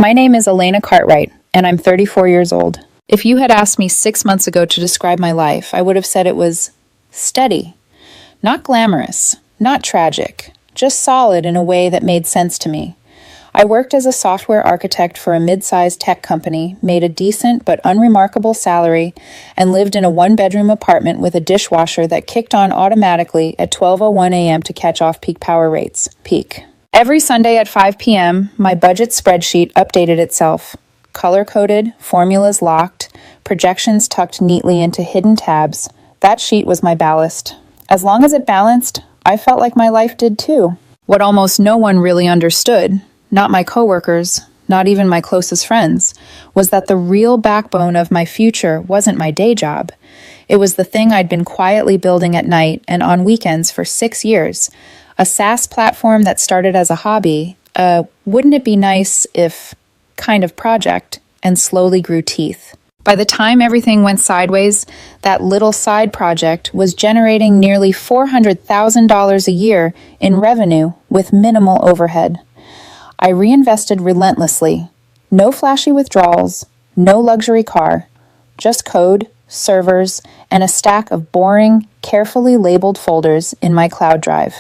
My name is Elena Cartwright, and I'm 34 years old. If you had asked me 6 months ago to describe my life, I would have said it was steady. Not glamorous, not tragic, just solid in a way that made sense to me. I worked as a software architect for a mid-sized tech company, made a decent but unremarkable salary, and lived in a one-bedroom apartment with a dishwasher that kicked on automatically at 12:01 a.m. to catch off-peak power rates. Peak. Every Sunday at 5 p.m., my budget spreadsheet updated itself. Color-coded, formulas locked, projections tucked neatly into hidden tabs. That sheet was my ballast. As long as it balanced, I felt like my life did too. What almost no one really understood, not my coworkers, not even my closest friends, was that the real backbone of my future wasn't my day job. It was the thing I'd been quietly building at night and on weekends for 6 years. A SaaS platform that started as a hobby, wouldn't it be nice if kind of project, and slowly grew teeth. By the time everything went sideways, that little side project was generating nearly $400,000 a year in revenue with minimal overhead. I reinvested relentlessly. No flashy withdrawals, no luxury car, just code, servers, and a stack of boring, carefully labeled folders in my cloud drive.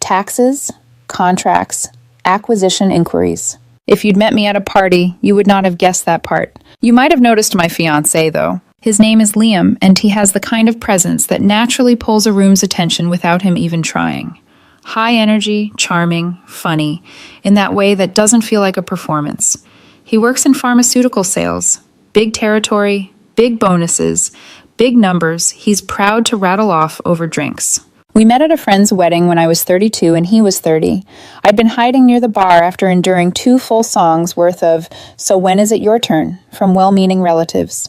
Taxes, contracts, acquisition inquiries. If you'd met me at a party, you would not have guessed that part. You might have noticed my fiancé, though. His name is Liam, and he has the kind of presence that naturally pulls a room's attention without him even trying. High energy, charming, funny, in that way that doesn't feel like a performance. He works in pharmaceutical sales. Big territory, big bonuses, big numbers he's proud to rattle off over drinks. We met at a friend's wedding when I was 32 and he was 30. I'd been hiding near the bar after enduring 2 full songs worth of "So When Is It Your Turn?" from well-meaning relatives.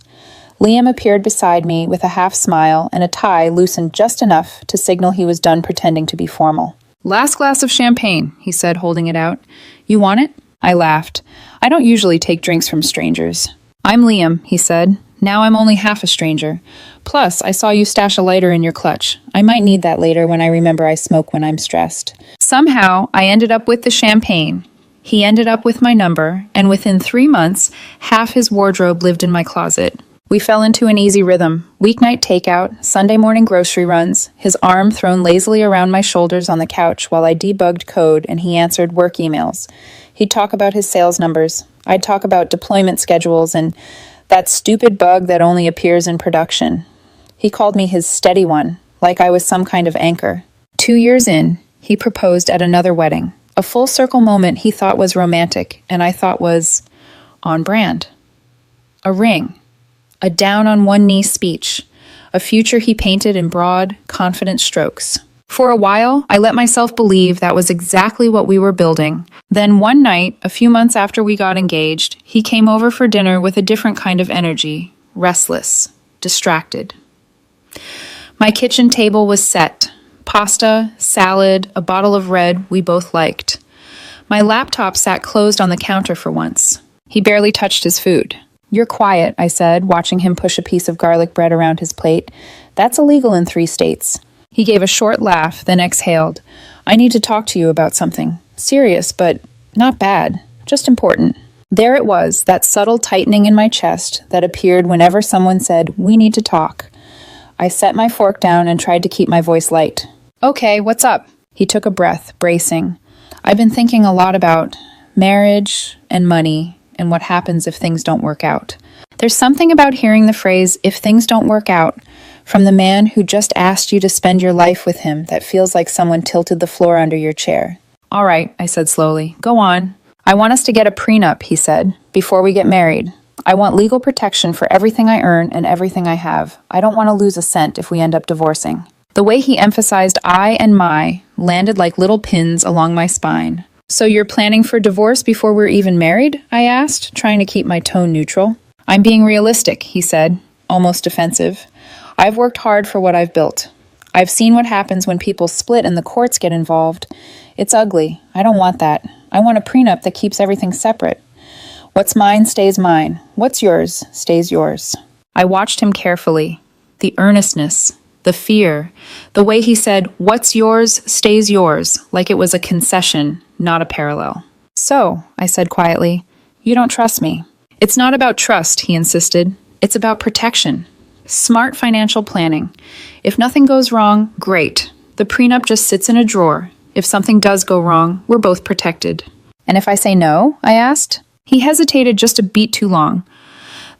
Liam appeared beside me with a half smile and a tie loosened just enough to signal he was done pretending to be formal. "Last glass of champagne," he said, holding it out. "You want it?" I laughed. I don't usually take drinks from strangers. "I'm Liam," he said. "Now I'm only half a stranger. Plus, I saw you stash a lighter in your clutch. I might need that later when I remember I smoke when I'm stressed." Somehow, I ended up with the champagne. He ended up with my number, and within 3 months, half his wardrobe lived in my closet. We fell into an easy rhythm. Weeknight takeout, Sunday morning grocery runs, his arm thrown lazily around my shoulders on the couch while I debugged code and he answered work emails. He'd talk about his sales numbers. I'd talk about deployment schedules and that stupid bug that only appears in production. He called me his steady one, like I was some kind of anchor. 2 years in, he proposed at another wedding. A full circle moment he thought was romantic, and I thought was on brand. A ring. A down-on-one-knee speech. A future he painted in broad, confident strokes. For a while, I let myself believe that was exactly what we were building. Then one night, a few months after we got engaged, he came over for dinner with a different kind of energy. Restless. Distracted. My kitchen table was set. Pasta, salad, a bottle of red we both liked. My laptop sat closed on the counter for once. He barely touched his food. "You're quiet," I said, watching him push a piece of garlic bread around his plate. "That's illegal in 3 states. He gave a short laugh, then exhaled. "I need to talk to you about something. Serious, but not bad. Just important." There it was, that subtle tightening in my chest that appeared whenever someone said, "We need to talk." I set my fork down and tried to keep my voice light. "Okay, what's up?" He took a breath, bracing. "I've been thinking a lot about marriage and money and what happens if things don't work out. There's something about hearing the phrase, 'if things don't work out,' from the man who just asked you to spend your life with him that feels like someone tilted the floor under your chair." "All right," I said slowly. "Go on." "I want us to get a prenup," he said, "before we get married. I want legal protection for everything I earn and everything I have. I don't want to lose a cent if we end up divorcing." The way he emphasized "I" and "my" landed like little pins along my spine. "So you're planning for divorce before we're even married?" I asked, trying to keep my tone neutral. "I'm being realistic," he said, almost defensive. "I've worked hard for what I've built. I've seen what happens when people split and the courts get involved. It's ugly. I don't want that. I want a prenup that keeps everything separate. What's mine stays mine. What's yours stays yours." I watched him carefully. The earnestness, the fear, the way he said, "What's yours stays yours," like it was a concession, not a parallel. "So," I said quietly, You don't trust me. It's not about trust, he insisted. It's about protection. Smart financial planning. If nothing goes wrong, great. The prenup just sits in a drawer. If something does go wrong, we're both protected. And if I say no? I asked. He hesitated just a beat too long.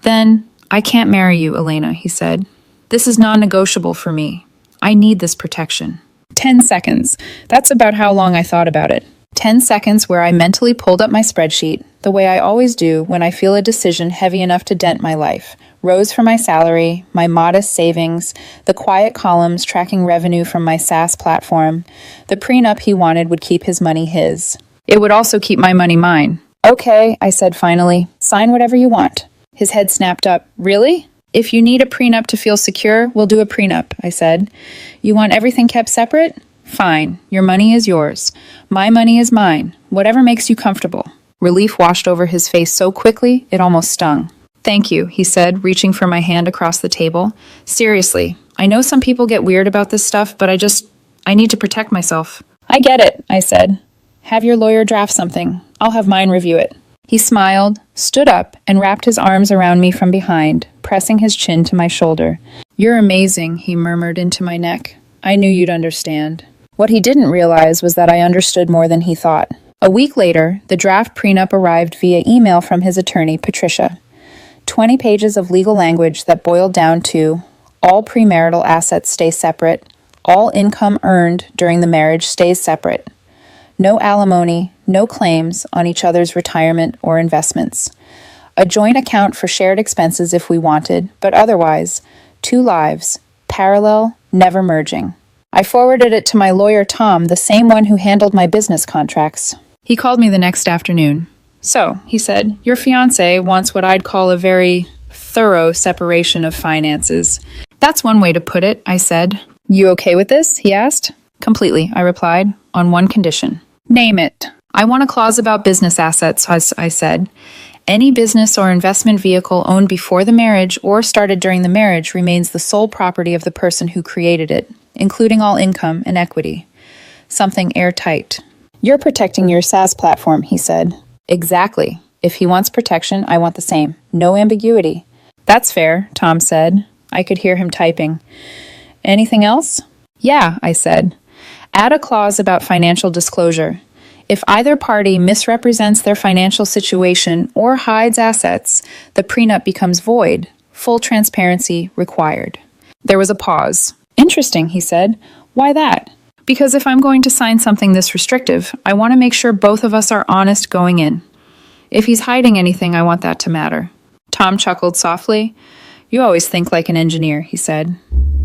Then, I can't marry you, Elena, he said. This is non-negotiable for me. I need this protection. 10 seconds. That's about how long I thought about it. 10 seconds where I mentally pulled up my spreadsheet, the way I always do when I feel a decision heavy enough to dent my life. Rows for my salary, my modest savings, the quiet columns tracking revenue from my SaaS platform. The prenup he wanted would keep his money his. It would also keep my money mine. Okay, I said finally. Sign whatever you want. His head snapped up. Really? If you need a prenup to feel secure, we'll do a prenup, I said. You want everything kept separate? Fine. Your money is yours. My money is mine. Whatever makes you comfortable. Relief washed over his face so quickly, it almost stung. Thank you, he said, reaching for my hand across the table. Seriously, I know some people get weird about this stuff, but I need to protect myself. I get it, I said. Have your lawyer draft something. I'll have mine review it. He smiled, stood up, and wrapped his arms around me from behind, pressing his chin to my shoulder. You're amazing, he murmured into my neck. I knew you'd understand. What he didn't realize was that I understood more than he thought. A week later, the draft prenup arrived via email from his attorney, Patricia. 20 pages of legal language that boiled down to all premarital assets stay separate, all income earned during the marriage stays separate, no alimony, no claims on each other's retirement or investments, a joint account for shared expenses if we wanted, but otherwise, 2 lives, parallel, never merging. I forwarded it to my lawyer, Tom, the same one who handled my business contracts. He called me the next afternoon. So, he said, your fiancé wants what I'd call a very thorough separation of finances. That's one way to put it, I said. You okay with this? He asked. Completely, I replied, on one condition. Name it. I want a clause about business assets, I said. Any business or investment vehicle owned before the marriage or started during the marriage remains the sole property of the person who created it, including all income and equity. Something airtight. You're protecting your SaaS platform, he said. Exactly. If he wants protection, I want the same. No ambiguity. That's fair, Tom said. I could hear him typing. Anything else? Yeah, I said. Add a clause about financial disclosure. If either party misrepresents their financial situation or hides assets, the prenup becomes void. Full transparency required. There was a pause. Interesting, he said. Why that? Because if I'm going to sign something this restrictive, I want to make sure both of us are honest going in. If he's hiding anything, I want that to matter. Tom chuckled softly. You always think like an engineer, he said.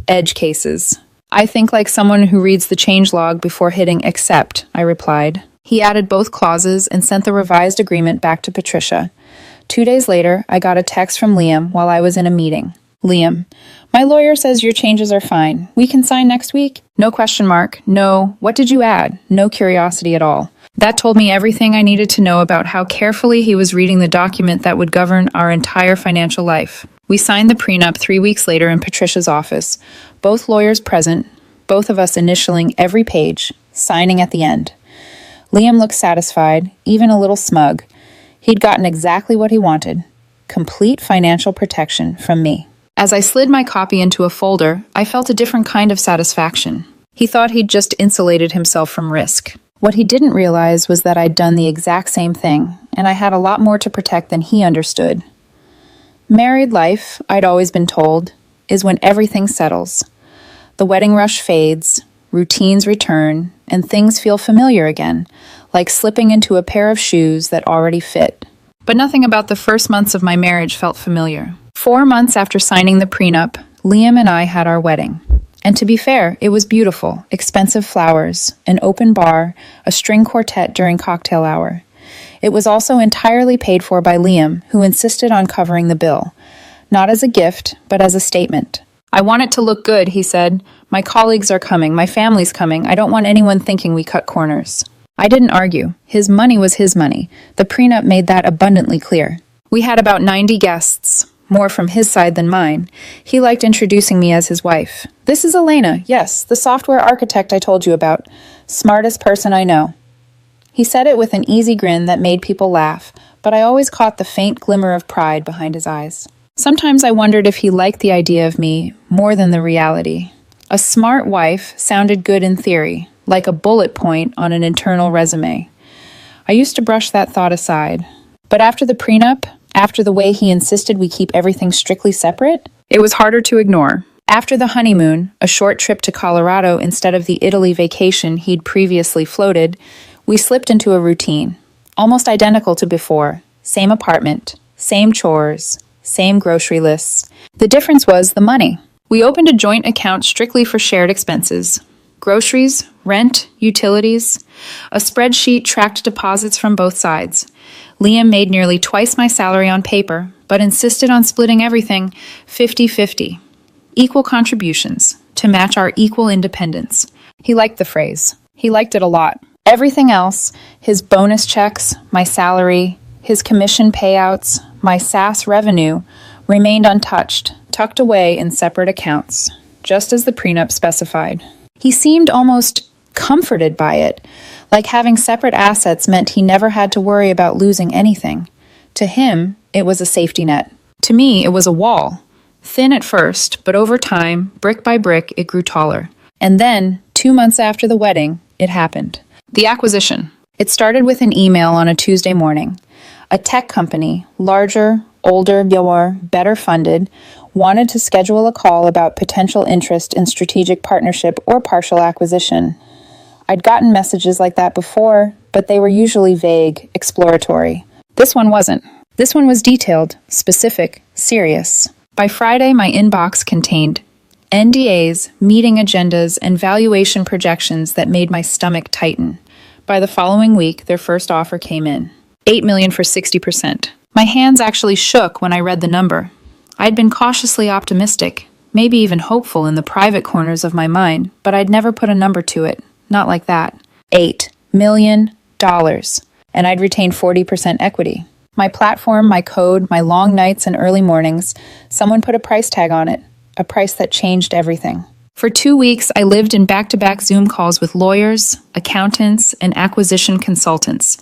Edge cases. I think like someone who reads the changelog before hitting accept, I replied. He added both clauses and sent the revised agreement back to Patricia. 2 days later, I got a text from Liam while I was in a meeting. Liam, my lawyer says your changes are fine. We can sign next week? No question mark. No. What did you add? No curiosity at all. That told me everything I needed to know about how carefully he was reading the document that would govern our entire financial life. We signed the prenup 3 weeks later in Patricia's office. Both lawyers present, both of us initialing every page, signing at the end. Liam looked satisfied, even a little smug. He'd gotten exactly what he wanted. Complete financial protection from me. As I slid my copy into a folder, I felt a different kind of satisfaction. He thought he'd just insulated himself from risk. What he didn't realize was that I'd done the exact same thing, and I had a lot more to protect than he understood. Married life, I'd always been told, is when everything settles. The wedding rush fades, routines return, and things feel familiar again, like slipping into a pair of shoes that already fit. But nothing about the first months of my marriage felt familiar. 4 months after signing the prenup, Liam and I had our wedding. And to be fair, it was beautiful, expensive flowers, an open bar, a string quartet during cocktail hour. It was also entirely paid for by Liam, who insisted on covering the bill. Not as a gift, but as a statement. I want it to look good, he said. My colleagues are coming, my family's coming. I don't want anyone thinking we cut corners. I didn't argue. His money was his money. The prenup made that abundantly clear. We had about 90 guests. More from his side than mine. He liked introducing me as his wife. This is Elena, yes, the software architect I told you about. Smartest person I know. He said it with an easy grin that made people laugh, but I always caught the faint glimmer of pride behind his eyes. Sometimes I wondered if he liked the idea of me more than the reality. A smart wife sounded good in theory, like a bullet point on an internal resume. I used to brush that thought aside. But after the prenup, after the way he insisted we keep everything strictly separate, it was harder to ignore. After the honeymoon, a short trip to Colorado instead of the Italy vacation he'd previously floated, we slipped into a routine, almost identical to before. Same apartment, same chores, same grocery lists. The difference was the money. We opened a joint account strictly for shared expenses. Groceries, rent, utilities. A spreadsheet tracked deposits from both sides. Liam made nearly twice my salary on paper, but insisted on splitting everything 50-50. Equal contributions, to match our equal independence. He liked the phrase. He liked it a lot. Everything else, his bonus checks, my salary, his commission payouts, my SaaS revenue, remained untouched, tucked away in separate accounts, just as the prenup specified. He seemed almost comforted by it, like having separate assets meant he never had to worry about losing anything. To him, it was a safety net. To me, it was a wall. Thin at first, but over time, brick by brick, it grew taller. And then, 2 months after the wedding, it happened. The acquisition. It started with an email on a Tuesday morning. A tech company, larger, older, better funded, wanted to schedule a call about potential interest in strategic partnership or partial acquisition. I'd gotten messages like that before, but they were usually vague, exploratory. This one wasn't. This one was detailed, specific, serious. By Friday, my inbox contained NDAs, meeting agendas, and valuation projections that made my stomach tighten. By the following week, their first offer came in. $8 million for 60%. My hands actually shook when I read the number. I'd been cautiously optimistic, maybe even hopeful in the private corners of my mind, but I'd never put a number to it. Not like that. $8 million. And I'd retain 40% equity. My platform, my code, my long nights and early mornings, someone put a price tag on it. A price that changed everything. For 2 weeks, I lived in back-to-back Zoom calls with lawyers, accountants, and acquisition consultants.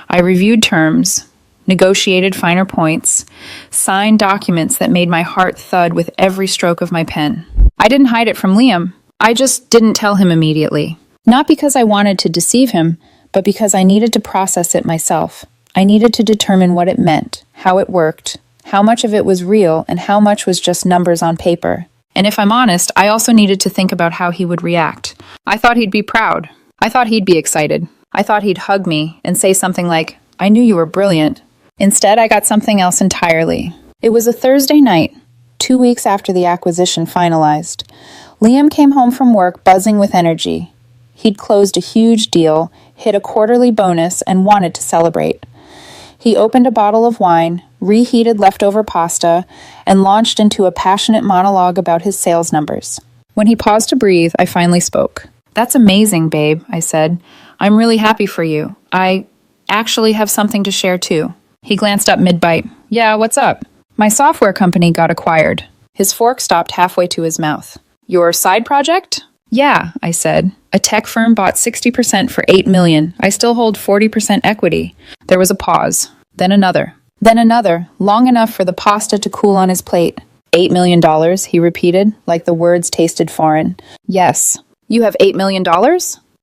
I reviewed terms, negotiated finer points, signed documents that made my heart thud with every stroke of my pen. I didn't hide it from Liam. I just didn't tell him immediately. Not because I wanted to deceive him, but because I needed to process it myself. I needed to determine what it meant, how it worked, how much of it was real, and how much was just numbers on paper. And if I'm honest, I also needed to think about how he would react. I thought he'd be proud. I thought he'd be excited. I thought he'd hug me and say something like, "I knew you were brilliant." Instead, I got something else entirely. It was a Thursday night, 2 weeks after the acquisition finalized. Liam came home from work buzzing with energy. He'd closed a huge deal, hit a quarterly bonus, and wanted to celebrate. He opened a bottle of wine, reheated leftover pasta, and launched into a passionate monologue about his sales numbers. When he paused to breathe, I finally spoke. "That's amazing, babe," I said. "I'm really happy for you. I actually have something to share too." He glanced up mid-bite. "Yeah, what's up?" "My software company got acquired." His fork stopped halfway to his mouth. "Your side project?" "Yeah," I said. "A tech firm bought 60% for $8 million. I still hold 40% equity." There was a pause. Then another. Then another, long enough for the pasta to cool on his plate. $8 million, he repeated, like the words tasted foreign. "Yes." "You have $8 million?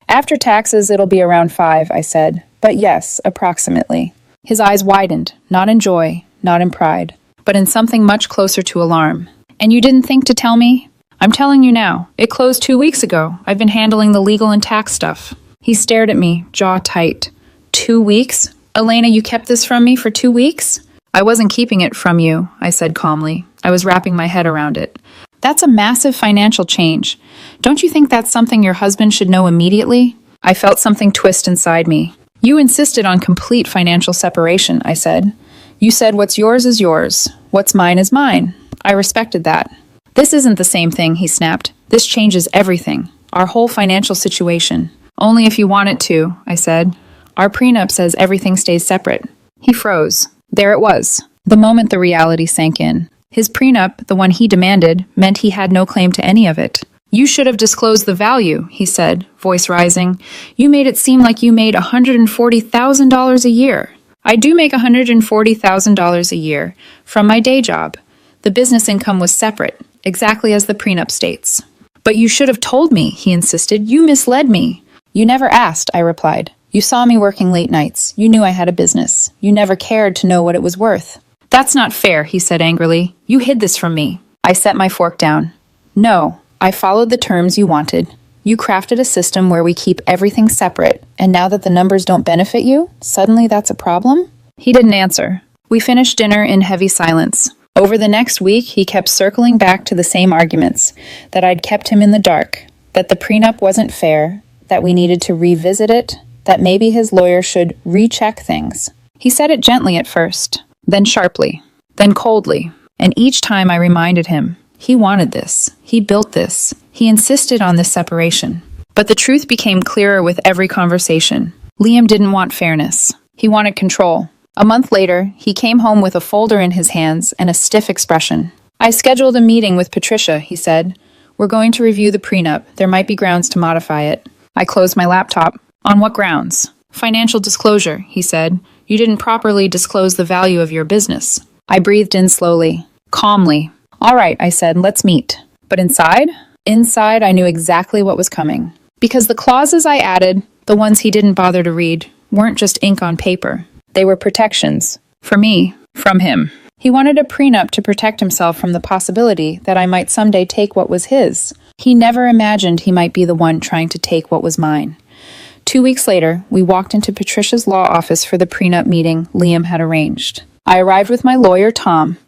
"After taxes, it'll be around 5, I said. "But yes, approximately." His eyes widened, not in joy, not in pride, but in something much closer to alarm. "And you didn't think to tell me?" "I'm telling you now. It closed 2 weeks ago. I've been handling the legal and tax stuff." He stared at me, jaw tight. 2 weeks? "Elena, you kept this from me for 2 weeks?" "I wasn't keeping it from you," I said calmly. I was wrapping my head around it. "That's a massive financial change. Don't you think that's something your husband should know immediately?" I felt something twist inside me. "You insisted on complete financial separation," I said. "You said what's yours is yours. What's mine is mine." I respected that. "This isn't the same thing," he snapped. "This changes everything. Our whole financial situation." "Only if you want it to," I said. "Our prenup says everything stays separate." He froze. There it was. The moment the reality sank in. His prenup, the one he demanded, meant he had no claim to any of it. "You should have disclosed the value," he said, voice rising. "You made it seem like you made $140,000 a year." I do make $140,000 a year from my day job. The business income was separate, exactly as the prenup states. But you should have told me, he insisted. You misled me. You never asked, I replied. You saw me working late nights. You knew I had a business. You never cared to know what it was worth. That's not fair, he said angrily. You hid this from me. I set my fork down. No, I followed the terms you wanted. You crafted a system where we keep everything separate, and now that the numbers don't benefit you, suddenly that's a problem? He didn't answer. We finished dinner in heavy silence. Over the next week, he kept circling back to the same arguments, that I'd kept him in the dark, that the prenup wasn't fair, that we needed to revisit it, that maybe his lawyer should recheck things. He said it gently at first, then sharply, then coldly, and each time I reminded him, he wanted this, he built this, he insisted on this separation. But the truth became clearer with every conversation. Liam didn't want fairness. He wanted control. A month later, he came home with a folder in his hands and a stiff expression. I scheduled a meeting with Patricia, he said. We're going to review the prenup. There might be grounds to modify it. I closed my laptop. On what grounds? Financial disclosure, he said. You didn't properly disclose the value of your business. I breathed in slowly, calmly. All right, I said, let's meet. But inside? Inside, I knew exactly what was coming. Because the clauses I added, the ones he didn't bother to read, weren't just ink on paper. They were protections. For me, from him. He wanted a prenup to protect himself from the possibility that I might someday take what was his. He never imagined he might be the one trying to take what was mine. 2 weeks later, we walked into Patricia's law office for the prenup meeting Liam had arranged. I arrived with my lawyer, Tom.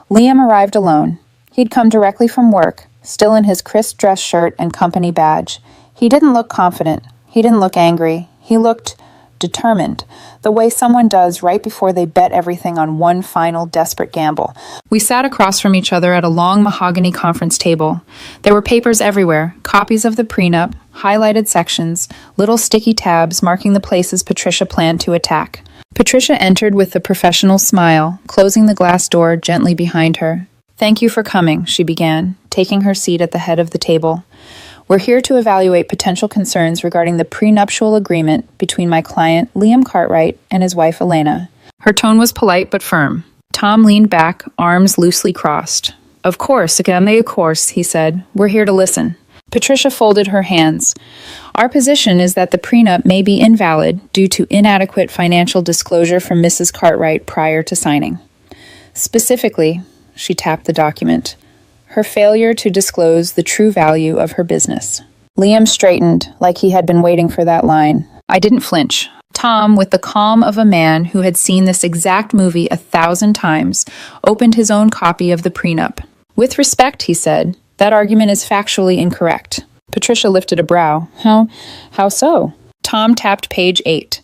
Liam arrived alone. He'd come directly from work, still in his crisp dress shirt and company badge. He didn't look confident. He didn't look angry. He looked determined, the way someone does right before they bet everything on one final desperate gamble. We sat across from each other at a long mahogany conference table. There were papers everywhere, copies of the prenup, highlighted sections, little sticky tabs marking the places Patricia planned to attack. Patricia entered with a professional smile, closing the glass door gently behind her. Thank you for coming, she began, taking her seat at the head of the table. We're here to evaluate potential concerns regarding the prenuptial agreement between my client, Liam Cartwright, and his wife, Elena. Her tone was polite but firm. Tom leaned back, arms loosely crossed. Of course, he said. We're here to listen. Patricia folded her hands. Our position is that the prenup may be invalid due to inadequate financial disclosure from Mrs. Cartwright prior to signing. Specifically, she tapped the document, her failure to disclose the true value of her business. Liam straightened, like he had been waiting for that line. I didn't flinch. Tom, with the calm of a man who had seen this exact movie 1,000 times, opened his own copy of the prenup. With respect, he said, that argument is factually incorrect. Patricia lifted a brow. How so? Tom tapped page 8.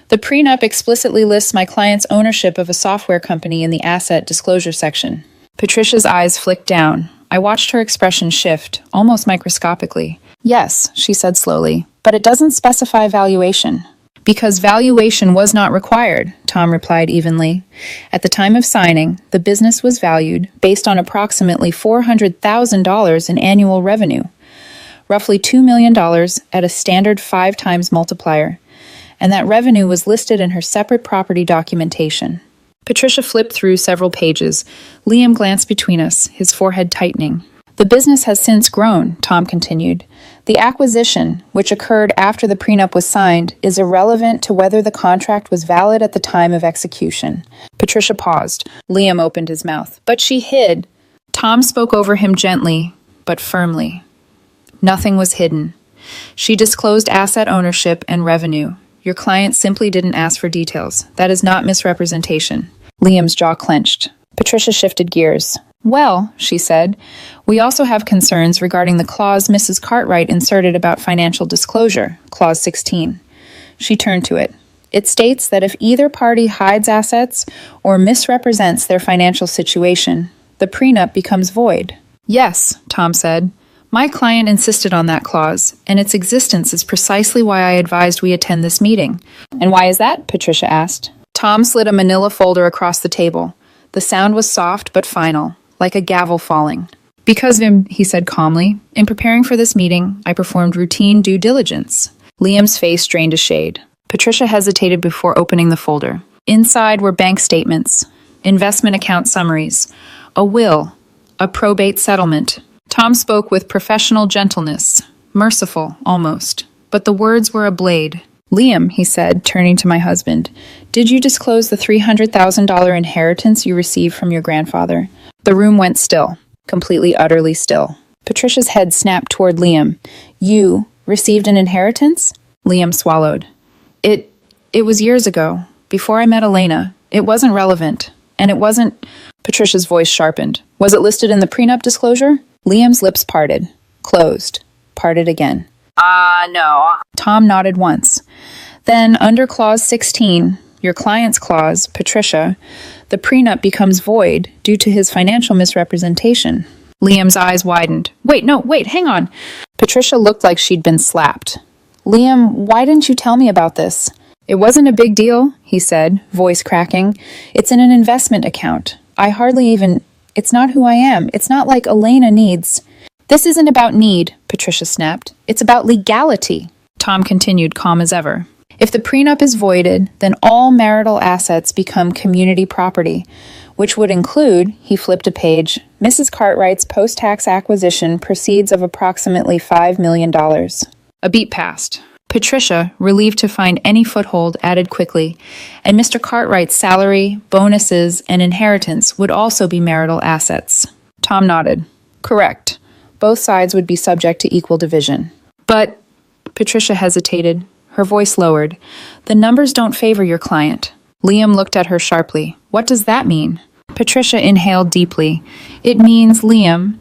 The prenup explicitly lists my client's ownership of a software company in the asset disclosure section. Patricia's eyes flicked down. I watched her expression shift, almost microscopically. Yes, she said slowly, but it doesn't specify valuation. Because valuation was not required, Tom replied evenly. At the time of signing, the business was valued based on approximately $400,000 in annual revenue, roughly $2 million at a standard 5 times multiplier, and that revenue was listed in her separate property documentation. Patricia flipped through several pages. Liam glanced between us, his forehead tightening. The business has since grown, Tom continued. The acquisition, which occurred after the prenup was signed, is irrelevant to whether the contract was valid at the time of execution. Patricia paused. Liam opened his mouth. But she hid. Tom spoke over him gently, but firmly. Nothing was hidden. She disclosed asset ownership and revenue. Your client simply didn't ask for details. That is not misrepresentation. Liam's jaw clenched. Patricia shifted gears. Well, she said, we also have concerns regarding the clause Mrs. Cartwright inserted about financial disclosure, Clause 16. She turned to it. It states that if either party hides assets or misrepresents their financial situation, the prenup becomes void. Yes, Tom said. My client insisted on that clause, and its existence is precisely why I advised we attend this meeting. And why is that? Patricia asked. Tom slid a manila folder across the table. The sound was soft but final, like a gavel falling. Because, he said calmly, in preparing for this meeting, I performed routine due diligence. Liam's face drained a shade. Patricia hesitated before opening the folder. Inside were bank statements, investment account summaries, a will, a probate settlement. Tom spoke with professional gentleness, merciful almost, but the words were a blade. "Liam," he said, turning to my husband, "did you disclose the $300,000 inheritance you received from your grandfather?" The room went still, completely, utterly still. Patricia's head snapped toward Liam. "You received an inheritance?" Liam swallowed. It was years ago, before I met Elena. It wasn't relevant, and it wasn't—" Patricia's voice sharpened. "Was it listed in the prenup disclosure?" Liam's lips parted, closed, parted again. No. Tom nodded once. "Then, under Clause 16, your client's clause, Patricia, the prenup becomes void due to his financial misrepresentation." Liam's eyes widened. Wait, hang on. Patricia looked like she'd been slapped. "Liam, why didn't you tell me about this?" "It wasn't a big deal," he said, voice cracking. "It's in an investment account. It's not who I am. It's not like Elena needs—" "This isn't about need," Patricia snapped. "It's about legality." Tom continued, calm as ever. "If the prenup is voided, then all marital assets become community property, which would include," he flipped a page, "Mrs. Cartwright's post-tax acquisition proceeds of approximately $5 million. A beat passed. Patricia, relieved to find any foothold, added quickly, "And Mr. Cartwright's salary, bonuses, and inheritance would also be marital assets." Tom nodded. "Correct. Both sides would be subject to equal division." "But," Patricia hesitated, her voice lowered, "the numbers don't favor your client." Liam looked at her sharply. "What does that mean?" Patricia inhaled deeply. "It means, Liam,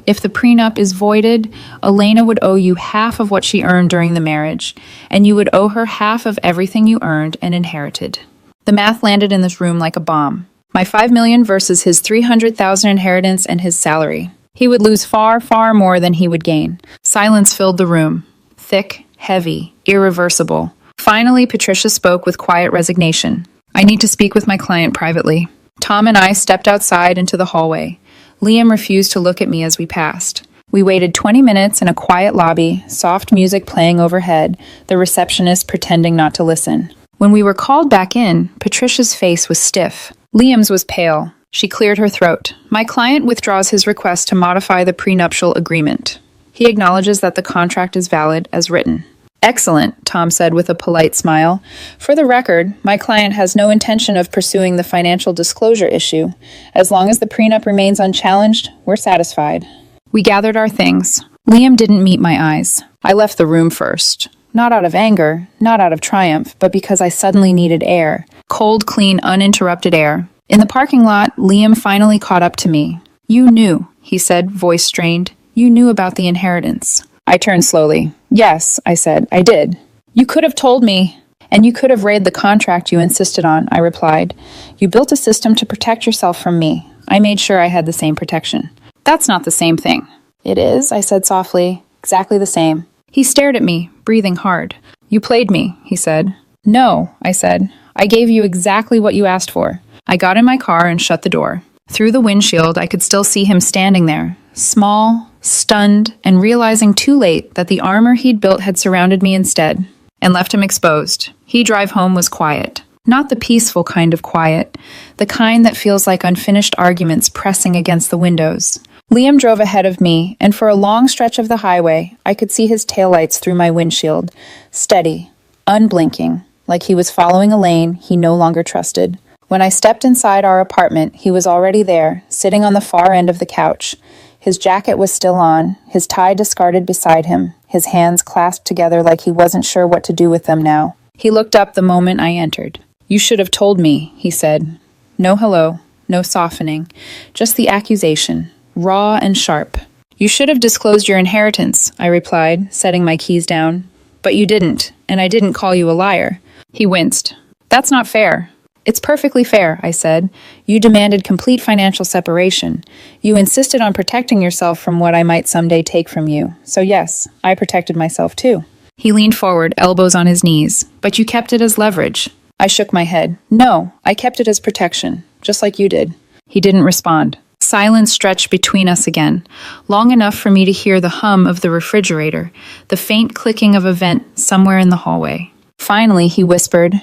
if the prenup is voided, Elena would owe you half of what she earned during the marriage, and you would owe her half of everything you earned and inherited." The math landed in this room like a bomb. My $5 million versus his $300,000 inheritance and his salary. He would lose far, far more than he would gain. Silence filled the room. Thick, heavy, irreversible. Finally, Patricia spoke with quiet resignation. "I need to speak with my client privately." Tom and I stepped outside into the hallway. Liam refused to look at me as we passed. We waited 20 minutes in a quiet lobby, soft music playing overhead, the receptionist pretending not to listen. When we were called back in, Patricia's face was stiff. Liam's was pale. She cleared her throat. "My client withdraws his request to modify the prenuptial agreement. He acknowledges that the contract is valid as written." "Excellent," Tom said with a polite smile. "For the record, my client has no intention of pursuing the financial disclosure issue. As long as the prenup remains unchallenged, we're satisfied." We gathered our things. Liam didn't meet my eyes. I left the room first. Not out of anger, not out of triumph, but because I suddenly needed air. Cold, clean, uninterrupted air. In the parking lot, Liam finally caught up to me. "You knew," he said, voice strained. "You knew about the inheritance." I turned slowly. "Yes," I said, "I did." "You could have told me." "And you could have read the contract you insisted on," I replied. "You built a system to protect yourself from me. I made sure I had the same protection." "That's not the same thing." "It is," I said softly. "Exactly the same." He stared at me, breathing hard. "You played me," he said. "No," I said. "I gave you exactly what you asked for." I got in my car and shut the door. Through the windshield, I could still see him standing there, small, stunned, and realizing too late that the armor he'd built had surrounded me instead and left him exposed. He drive home was quiet. Not the peaceful kind of quiet, the kind that feels like unfinished arguments pressing against the windows. Liam drove ahead of me, and for a long stretch of the highway, I could see his taillights through my windshield, steady, unblinking, like he was following a lane he no longer trusted. When I stepped inside our apartment, he was already there, sitting on the far end of the couch. His jacket was still on, his tie discarded beside him, his hands clasped together like he wasn't sure what to do with them now. He looked up the moment I entered. "You should have told me," he said. No hello, no softening, just the accusation, raw and sharp. "You should have disclosed your inheritance," I replied, setting my keys down. "But you didn't, and I didn't call you a liar." He winced. "That's not fair." "It's perfectly fair," I said. "You demanded complete financial separation. You insisted on protecting yourself from what I might someday take from you. So yes, I protected myself too." He leaned forward, elbows on his knees. "But you kept it as leverage." I shook my head. "No, I kept it as protection, just like you did." He didn't respond. Silence stretched between us again, long enough for me to hear the hum of the refrigerator, the faint clicking of a vent somewhere in the hallway. Finally, he whispered,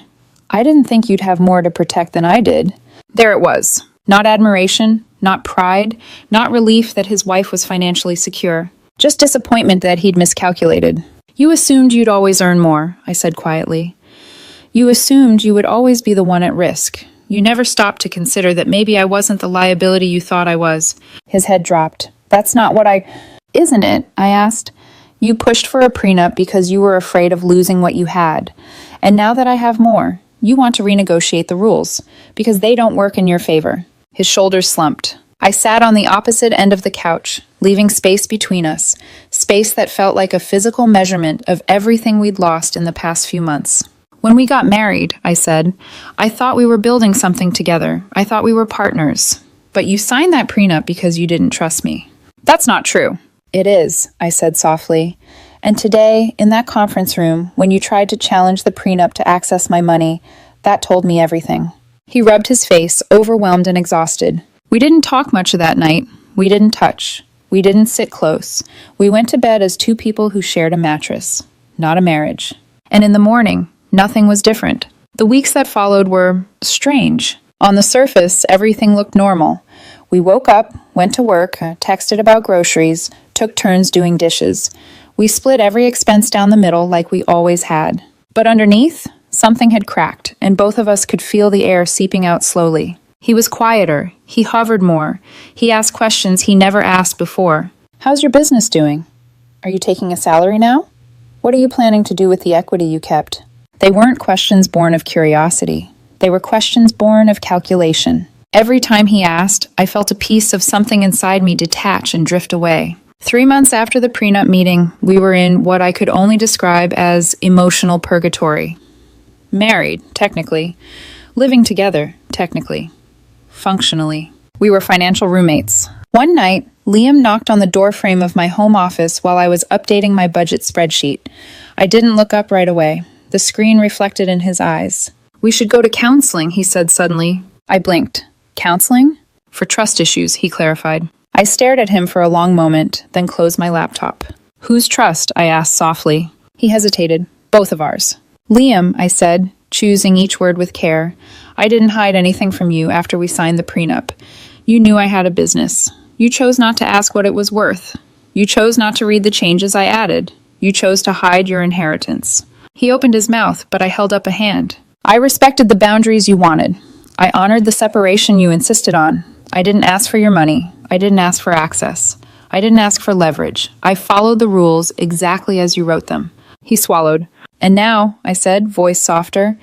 I didn't think you'd have more to protect than I did. There it was. Not admiration, not pride, not relief that his wife was financially secure. Just disappointment that he'd miscalculated. You assumed you'd always earn more, I said quietly. You assumed you would always be the one at risk. You never stopped to consider that maybe I wasn't the liability you thought I was. His head dropped. That's not what Isn't it? I asked. You pushed for a prenup because you were afraid of losing what you had. And now that I have more, you want to renegotiate the rules because they don't work in your favor. His shoulders slumped. I sat on the opposite end of the couch, leaving space between us, space that felt like a physical measurement of everything we'd lost in the past few months. When we got married, I said, I thought we were building something together. I thought we were partners. But you signed that prenup because you didn't trust me. That's not true. It is, I said softly. And today, in that conference room, when you tried to challenge the prenup to access my money, that told me everything. He rubbed his face, overwhelmed and exhausted. We didn't talk much of that night. We didn't touch. We didn't sit close. We went to bed as two people who shared a mattress, not a marriage. And in the morning, nothing was different. The weeks that followed were strange. On the surface, everything looked normal. We woke up, went to work, texted about groceries, took turns doing dishes. We split every expense down the middle like we always had. But underneath, something had cracked, and both of us could feel the air seeping out slowly. He was quieter. He hovered more. He asked questions he never asked before. How's your business doing? Are you taking a salary now? What are you planning to do with the equity you kept? They weren't questions born of curiosity. They were questions born of calculation. Every time he asked, I felt a piece of something inside me detach and drift away. 3 months after the prenup meeting, we were in what I could only describe as emotional purgatory. Married, technically. Living together, technically. Functionally. We were financial roommates. One night, Liam knocked on the doorframe of my home office while I was updating my budget spreadsheet. I didn't look up right away. The screen reflected in his eyes. We should go to counseling, he said suddenly. I blinked. Counseling? For trust issues, he clarified. I stared at him for a long moment, then closed my laptop. Whose trust? I asked softly. He hesitated. Both of ours. Liam, I said, choosing each word with care. I didn't hide anything from you after we signed the prenup. You knew I had a business. You chose not to ask what it was worth. You chose not to read the changes I added. You chose to hide your inheritance. He opened his mouth, but I held up a hand. I respected the boundaries you wanted. I honored the separation you insisted on. I didn't ask for your money. I didn't ask for access. I didn't ask for leverage. I followed the rules exactly as you wrote them. He swallowed. And now, I said, voice softer,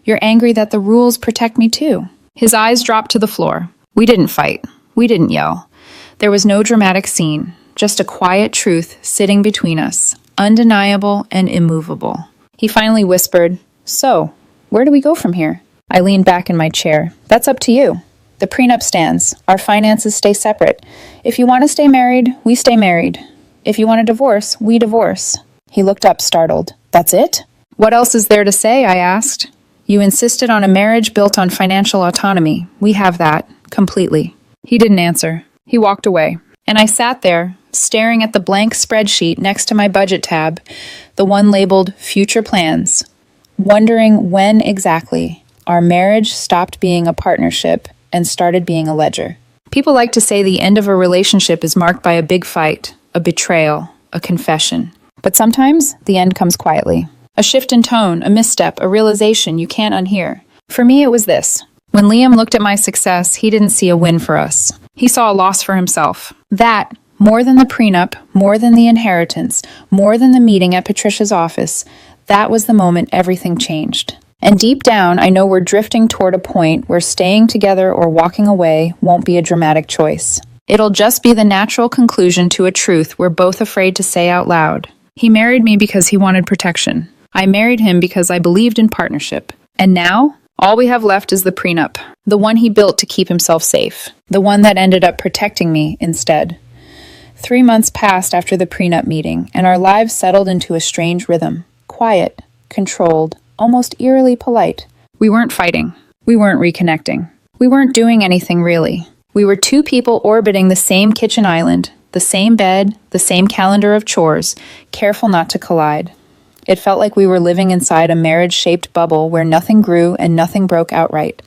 you're angry that the rules protect me too. His eyes dropped to the floor. We didn't fight. We didn't yell. There was no dramatic scene, just a quiet truth sitting between us, undeniable and immovable. He finally whispered, So, where do we go from here? I leaned back in my chair. That's up to you. The prenup stands. Our finances stay separate. If you want to stay married, we stay married. If you want a divorce, we divorce. He looked up, startled. That's it? What else is there to say? I asked. You insisted on a marriage built on financial autonomy. We have that, completely. He didn't answer. He walked away. And I sat there, staring at the blank spreadsheet next to my budget tab, the one labeled Future Plans, wondering when exactly our marriage stopped being a partnership and started being a ledger. People like to say the end of a relationship is marked by a big fight, a betrayal, a confession. But sometimes the end comes quietly. A shift in tone, a misstep, a realization you can't unhear. For me, it was this. When Liam looked at my success, he didn't see a win for us. He saw a loss for himself. That, more than the prenup, more than the inheritance, more than the meeting at Patricia's office, that was the moment everything changed. And deep down, I know we're drifting toward a point where staying together or walking away won't be a dramatic choice. It'll just be the natural conclusion to a truth we're both afraid to say out loud. He married me because he wanted protection. I married him because I believed in partnership. And now, all we have left is the prenup, the one he built to keep himself safe, the one that ended up protecting me instead. 3 months passed after the prenup meeting, and our lives settled into a strange rhythm. Quiet, controlled, almost eerily polite. We weren't fighting. We weren't reconnecting. We weren't doing anything really. We were two people orbiting the same kitchen island, the same bed, the same calendar of chores, careful not to collide. It felt like we were living inside a marriage-shaped bubble where nothing grew and nothing broke outright.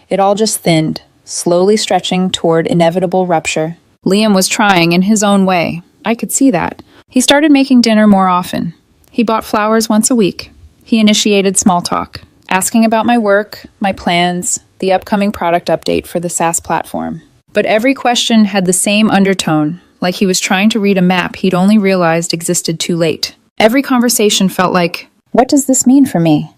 It all just thinned, slowly stretching toward inevitable rupture. Liam was trying in his own way. I could see that. He started making dinner more often. He bought flowers once a week. He initiated small talk, asking about my work, my plans, the upcoming product update for the SaaS platform. But every question had the same undertone, like he was trying to read a map he'd only realized existed too late. Every conversation felt like, what does this mean for me?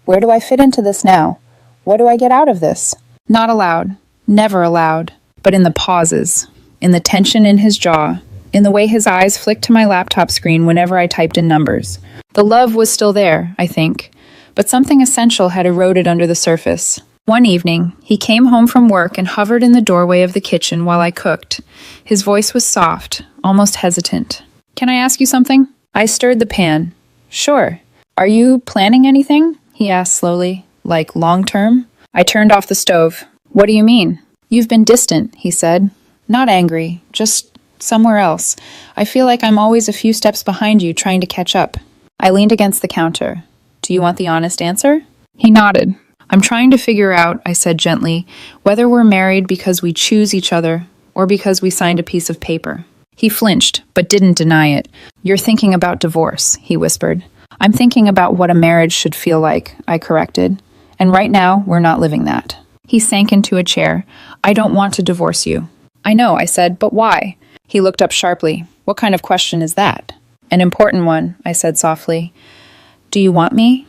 Where do I fit into this now? What do I get out of this? Not aloud, never aloud, but in the pauses, in the tension in his jaw, in the way his eyes flicked to my laptop screen whenever I typed in numbers. The love was still there, I think, but something essential had eroded under the surface. One evening, he came home from work and hovered in the doorway of the kitchen while I cooked. His voice was soft, almost hesitant. Can I ask you something? I stirred the pan. Sure. Are you planning anything? He asked slowly. Like long-term? I turned off the stove. What do you mean? You've been distant, he said. Not angry, just somewhere else. I feel like I'm always a few steps behind you trying to catch up. I leaned against the counter. Do you want the honest answer? He nodded. I'm trying to figure out, I said gently, whether we're married because we choose each other or because we signed a piece of paper. He flinched, but didn't deny it. You're thinking about divorce, he whispered. I'm thinking about what a marriage should feel like, I corrected. And right now, we're not living that. He sank into a chair. I don't want to divorce you. I know, I said, but why? He looked up sharply. What kind of question is that? An important one, I said softly. Do you want me?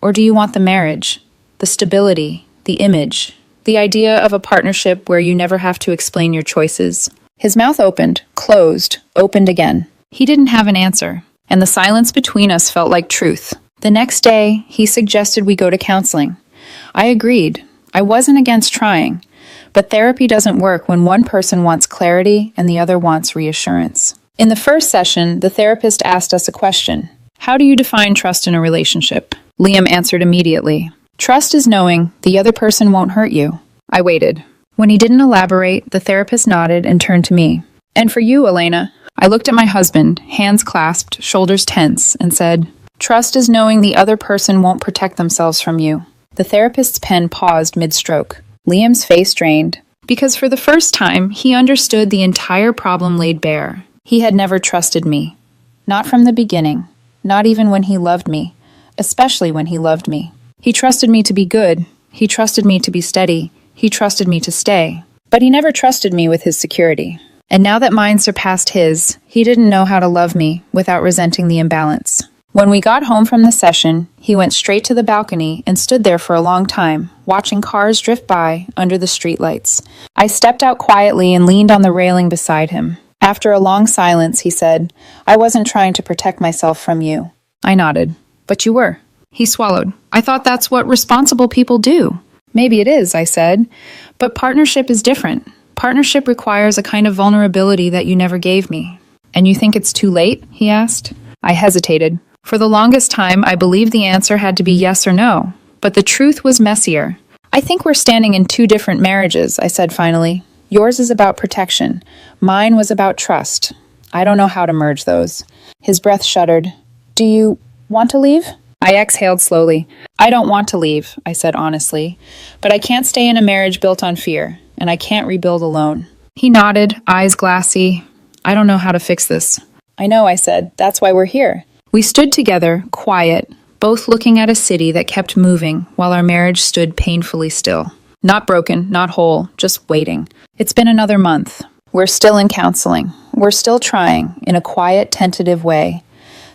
Or do you want the marriage? The stability, the image, the idea of a partnership where you never have to explain your choices? His mouth opened, closed, opened again. He didn't have an answer, and the silence between us felt like truth. The next day, he suggested we go to counseling. I agreed. I wasn't against trying, but therapy doesn't work when one person wants clarity and the other wants reassurance. In the first session, the therapist asked us a question. How do you define trust in a relationship? Liam answered immediately. Trust is knowing the other person won't hurt you. I waited. When he didn't elaborate, the therapist nodded and turned to me. And for you, Elena? I looked at my husband, hands clasped, shoulders tense, and said, Trust is knowing the other person won't protect themselves from you. The therapist's pen paused mid-stroke. Liam's face drained, because for the first time, he understood the entire problem laid bare. He had never trusted me. Not from the beginning. Not even when he loved me. Especially when he loved me. He trusted me to be good. He trusted me to be steady. He trusted me to stay. But he never trusted me with his security. And now that mine surpassed his, he didn't know how to love me without resenting the imbalance. When we got home from the session, he went straight to the balcony and stood there for a long time, watching cars drift by under the streetlights. I stepped out quietly and leaned on the railing beside him. After a long silence, he said, I wasn't trying to protect myself from you. I nodded. But you were. He swallowed. I thought that's what responsible people do. Maybe it is, I said. But partnership is different. Partnership requires a kind of vulnerability that you never gave me. And you think it's too late? He asked. I hesitated. For the longest time, I believed the answer had to be yes or no. But the truth was messier. I think we're standing in two different marriages, I said finally. Yours is about protection. Mine was about trust. I don't know how to merge those. His breath shuddered. Do you want to leave? I exhaled slowly. I don't want to leave, I said honestly. But I can't stay in a marriage built on fear, and I can't rebuild alone. He nodded, eyes glassy. I don't know how to fix this. I know, I said. That's why we're here. We stood together, quiet, both looking at a city that kept moving while our marriage stood painfully still. Not broken, not whole, just waiting. It's been another month. We're still in counseling. We're still trying, in a quiet, tentative way.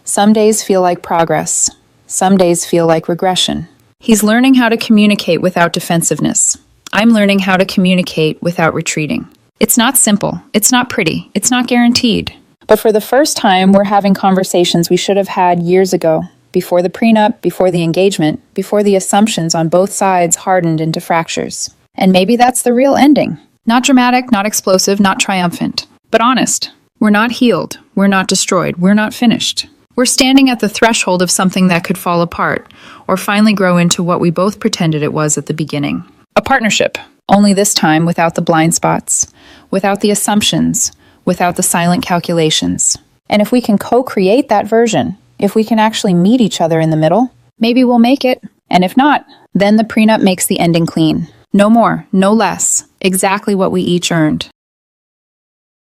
Some days feel like progress. Some days feel like regression. He's learning how to communicate without defensiveness. I'm learning how to communicate without retreating. It's not simple. It's not pretty. It's not guaranteed. But for the first time, we're having conversations we should have had years ago, before the prenup, before the engagement, before the assumptions on both sides hardened into fractures. And maybe that's the real ending. Not dramatic, not explosive, not triumphant, but honest. We're not healed. We're not destroyed. We're not finished. We're standing at the threshold of something that could fall apart, or finally grow into what we both pretended it was at the beginning. A partnership, only this time without the blind spots, without the assumptions, without the silent calculations. And if we can co-create that version, if we can actually meet each other in the middle, maybe we'll make it. And if not, then the prenup makes the ending clean. No more, no less. Exactly what we each earned.